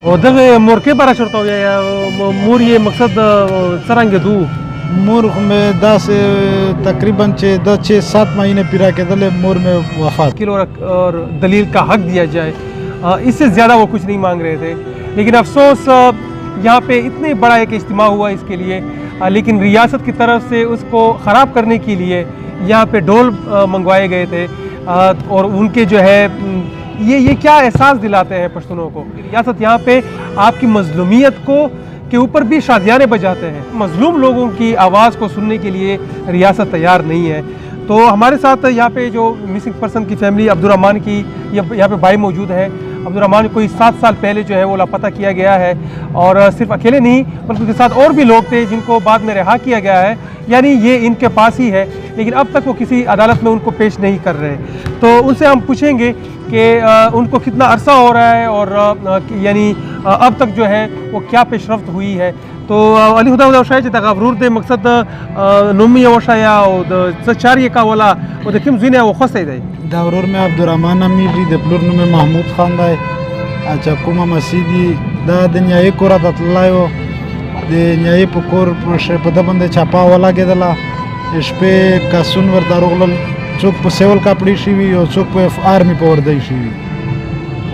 ودغه مورکه برا شرطه یا مور یې مقصد څرنګه دو مور میں دس تقریباً 6-7 مہینے پیرا کے دلے مور میں وفات کی اور دلیل کا حق دیا جائے، اس سے زیادہ وہ کچھ نہیں مانگ رہے تھے. لیکن افسوس یہاں پہ اتنے بڑا ایک اجتماع ہوا اس کے لیے، لیکن ریاست کی طرف سے اس کو خراب کرنے کے لیے یہاں پہ ڈھول منگوائے گئے تھے، اور ان کے جو ہے یہ کیا احساس دلاتے ہیں پشتونوں کو. ریاست یہاں پہ آپ کی مظلومیت کو کے اوپر بھی شادیانے بجاتے ہیں. مظلوم لوگوں کی آواز کو سننے کے لیے ریاست تیار نہیں ہے. تو ہمارے ساتھ یہاں پہ جو مسنگ پرسن کی فیملی عبدالرحمن کی یہاں پہ بھائی موجود ہے. عبدالرحمن کوئی 7 سال پہلے جو ہے وہ لاپتہ کیا گیا ہے، اور صرف اکیلے نہیں بلکہ ان کے ساتھ اور بھی لوگ تھے جن کو بعد میں رہا کیا گیا ہے، یعنی یہ ان کے پاس ہی ہے، لیکن اب تک وہ کسی عدالت میں ان کو پیش نہیں کر رہے. تو ان سے ہم پوچھیں گے کہ ان کو کتنا عرصہ ہو رہا ہے اور یعنی اب تک جو ہے وہ کیا پیش رفت ہوئی ہے. تو علی خدا خدا شاید دغه ورور د مقصد نوم یې وشایا او د څه چار یې کوله او د کوم ځای نه وخوستی دی. دا ورور مې عبدالرحمن امیر دی، د پلور نوم یې محمود خان دی. چې کومه مسیدي دا د نیایي کوره ته تللی و، د نیایي په کور په ده باندې چاپه ولګېدله. د شپې کسون ورته راغلل، څوک په سیول کاپړي شوي او څوک په آرمي په وردی شوي،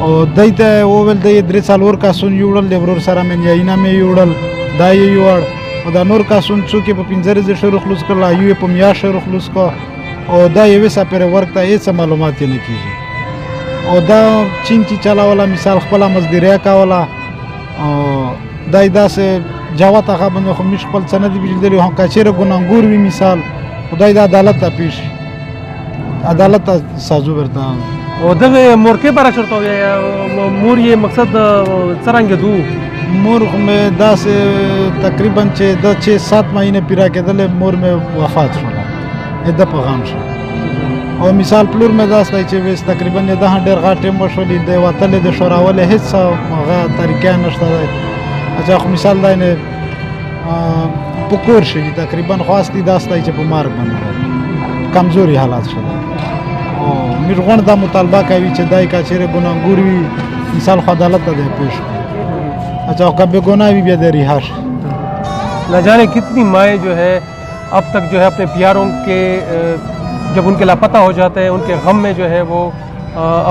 او دی ته وویل دی 3 څلور کسون یوړل، د ورور سره مې نیایي نه مې یوړل، دا یې یوړ، او دا نور کسون څوک یې په 15 شهرو خلوص کړل، ایو یې په میاشت شهرو خلوص کړ، او دا یوې څپېرې ورک ته هېڅ معلومات یې نه کېږي. او دا چین چې چلاوله مثال خپله مزدوري کوله، او دا یې داسې جوات هغه باندې خو موږ خپل څه نه دي پېژندلي، هم که چېرې ګناهګور وي مثال خدای د عدالت ته پیش عدالت ته سازو ورته. او دغه مورکې برا چرته یا مور یې مقصد څرنګه دو مور میں داسې تقریباً 6-7 مہینے پیرا کېدلې مور مې وفات شوله، د په غم شو. او مثال پلور مې داسې دی چې ویس تقریباً د هغه ډېر غټ ټیم وشولې، د وتلې د شوراولې هېڅ هغه طریقه نشته دی. اچھا خو مثال دی نه په کور شوي تقریباً خواستي داسې دی چې په مرګ باندې کمزوري حالات شوی. او موږ غواړو دا مطالبه کوي چې دی که چېرې ګناهګور وي مثال خو عدالت ته دی پیش کړي. اچھا کب گناہ بھی بے رہائش. نہ جانے کتنی مائیں جو ہے اب تک جو ہے اپنے پیاروں کے جب ان کے لاپتہ ہو جاتے ہیں ان کے غم میں جو ہے وہ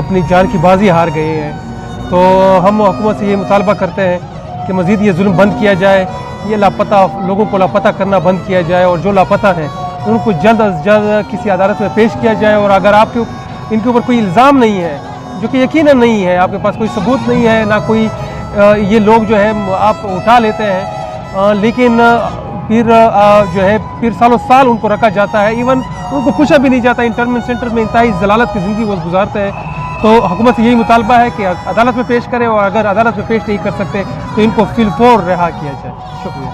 اپنی جان کی بازی ہار گئے ہیں. تو ہم حکومت سے یہ مطالبہ کرتے ہیں کہ مزید یہ ظلم بند کیا جائے، یہ لاپتہ لوگوں کو لاپتہ کرنا بند کیا جائے، اور جو لاپتہ ہیں ان کو جلد از جلد کسی عدالت میں پیش کیا جائے. اور اگر آپ کے ان کے اوپر کوئی الزام نہیں ہے، جو کہ یقیناً نہیں ہے، آپ کے پاس کوئی ثبوت نہیں ہے، نہ کوئی یہ لوگ جو ہے آپ اٹھا لیتے ہیں، لیکن پھر جو ہے پھر سالوں سال ان کو رکھا جاتا ہے، ایون ان کو پوچھا بھی نہیں جاتا. انٹرنمنٹ سینٹر میں انتہائی ضلالت کی زندگی وہ گزارتے ہیں. تو حکومت سے یہی مطالبہ ہے کہ عدالت میں پیش کرے، اور اگر عدالت میں پیش نہیں کر سکتے تو ان کو فی الفور رہا کیا جائے. شکریہ.